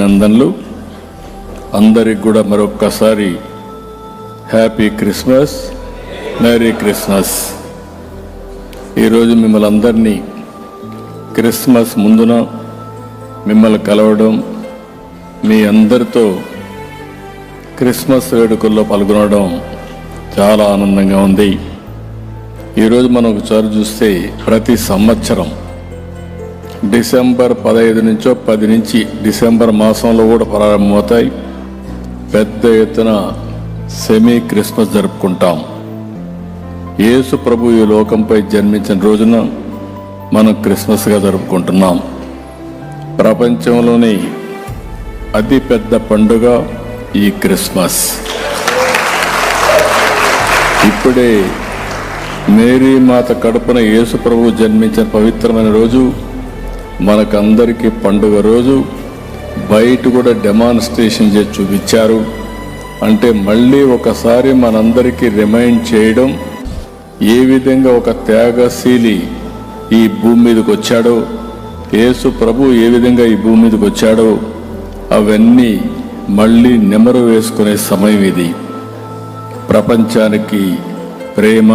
అభినందనలు. అందరికి కూడా మరొక్కసారి హ్యాపీ క్రిస్మస్, మేరీ క్రిస్మస్. ఈరోజు మిమ్మల్ని అందరినీ క్రిస్మస్ ముందున మిమ్మల్ని కలవడం, మీ అందరితో క్రిస్మస్ వేడుకల్లో పాల్గొనడం చాలా ఆనందంగా ఉంది. ఈరోజు మనం ఒకసారి చూస్తే ప్రతి సంవత్సరం డిసెంబర్ 15 నుంచో 10 నుంచి డిసెంబర్ మాసంలో కూడా ప్రారంభమవుతాయి. పెద్ద ఎత్తున సెమీ క్రిస్మస్ జరుపుకుంటాం. యేసు ప్రభు ఈ లోకంపై జన్మించిన రోజున మనం క్రిస్మస్గా జరుపుకుంటున్నాం. ప్రపంచంలోని అతి పెద్ద పండుగ ఈ క్రిస్మస్. ఇప్పుడే మేరీ మాత కడుపున యేసు ప్రభు జన్మించిన పవిత్రమైన రోజు, మనకందరికీ పండుగ రోజు. బయట కూడా డెమాన్స్ట్రేషన్ చేసి చూపించారు. అంటే మళ్ళీ ఒకసారి మనందరికీ రిమైండ్ చేయడం, ఏ విధంగా ఒక త్యాగశీలి ఈ భూమి మీదకి వచ్చాడో, యేసు ప్రభు ఏ విధంగా ఈ భూమి మీదకి వచ్చాడో అవన్నీ మళ్ళీ నెమరు వేసుకునే సమయం ఇది. ప్రపంచానికి ప్రేమ,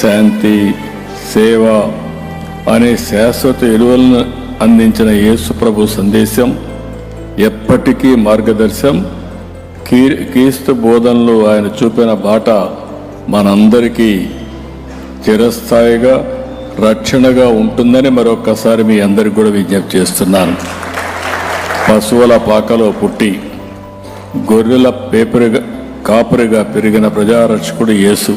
శాంతి, సేవ అనే శాశ్వత విలువలను అందించిన యేసు ప్రభు సందేశం ఎప్పటికీ మార్గదర్శనం. క్రీస్తు బోధనలో ఆయన చూపిన బాట మనందరికీ చిరస్థాయిగా రక్షణగా ఉంటుందని మరొక్కసారి మీ అందరికి కూడా విజ్ఞప్తి చేస్తున్నాను. పశువుల పాకలో పుట్టి గొర్రెల కాపరిగా పెరిగిన ప్రజారక్షకుడు యేసు.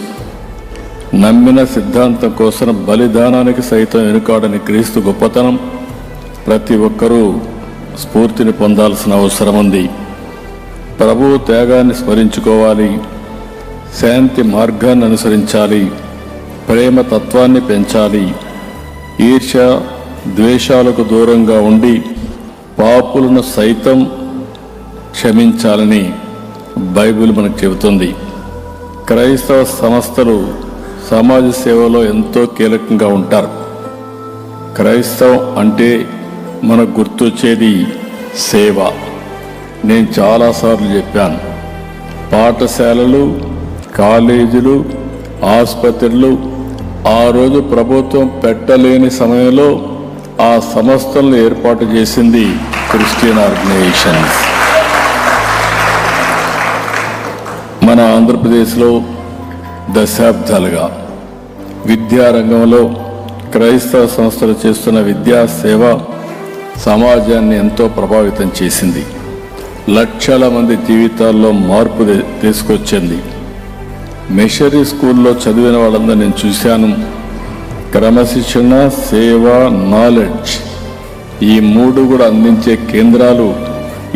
నమ్మిన సిద్ధాంతం కోసం బలిదానానికి సైతం వెనుకాడని క్రీస్తు గొప్పతనం ప్రతి ఒక్కరూ స్ఫూర్తిని పొందాల్సిన అవసరం ఉంది. ప్రభువు త్యాగాన్ని స్మరించుకోవాలి, శాంతి మార్గాన్ని అనుసరించాలి, ప్రేమ తత్వాన్ని పెంచాలి, ఈర్ష్య ద్వేషాలకు దూరంగా ఉండి పాపులను సైతం క్షమించాలని బైబిల్ మనకు చెబుతుంది. క్రైస్తవ సంస్థలు సమాజ సేవలో ఎంతో కీలకంగా ఉంటారు. క్రైస్తవం అంటే మనకు గుర్తొచ్చేది సేవ. నేను చాలాసార్లు చెప్పాను, పాఠశాలలు, కాలేజీలు, ఆసుపత్రులు ఆ రోజు ప్రభుత్వం పెట్టలేని సమయంలో ఆ సంస్థలను ఏర్పాటు చేసింది క్రిస్టియన్ ఆర్గనైజేషన్స్. మన ఆంధ్రప్రదేశ్లో దశాబ్దాలుగా విద్యారంగంలో క్రైస్తవ సంస్థలు చేస్తున్న విద్యా సేవ సమాజాన్ని ఎంతో ప్రభావితం చేసింది. లక్షల మంది జీవితాల్లో మార్పు తీసుకొచ్చింది. మిషనరీ స్కూల్లో చదివిన వాళ్ళందరూ నేను చూశాను. క్రమశిక్షణ, సేవ, నాలెడ్జ్ ఈ 3 కూడా అందించే కేంద్రాలు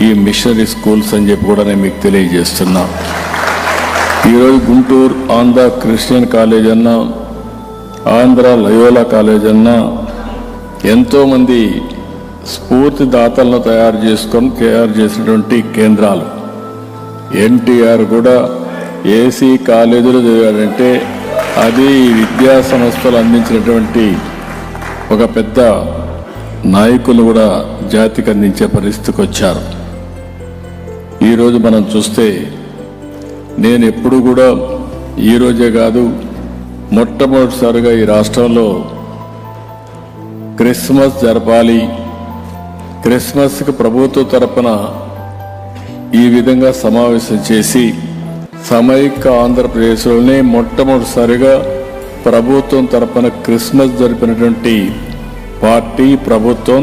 ఈ మిషనరీ స్కూల్స్ అని చెప్పి కూడా నేను మీకు తెలియజేస్తున్నా. ఈరోజు గుంటూరు ఆంధ్ర క్రిస్టియన్ కాలేజ్ అన్నా, ఆంధ్ర లయోలా కాలేజ్ అన్నా ఎంతోమంది స్ఫూర్తిదాతలను తయారు చేసినటువంటి కేంద్రాలు. ఎన్టీఆర్ కూడా ఏసీ కాలేజీలో చదివాడంటే అది ఈ విద్యా సంస్థలు అందించినటువంటి ఒక పెద్ద నాయకులు కూడా జాతికి అందించే పరిస్థితికి వచ్చారు. ఈరోజు మనం చూస్తే నేను ఎప్పుడు కూడా ఈరోజే కాదు, మొట్టమొదటిసారిగా ఈ రాష్ట్రంలో క్రిస్మస్ జరపాలి, క్రిస్మస్కి ప్రభుత్వ తరపున ఈ విధంగా సమావేశం చేసి సమైక్య ఆంధ్రప్రదేశ్లోనే మొట్టమొదటిసారిగా ప్రభుత్వం తరపున క్రిస్మస్ జరిపినటువంటి పార్టీ ప్రభుత్వం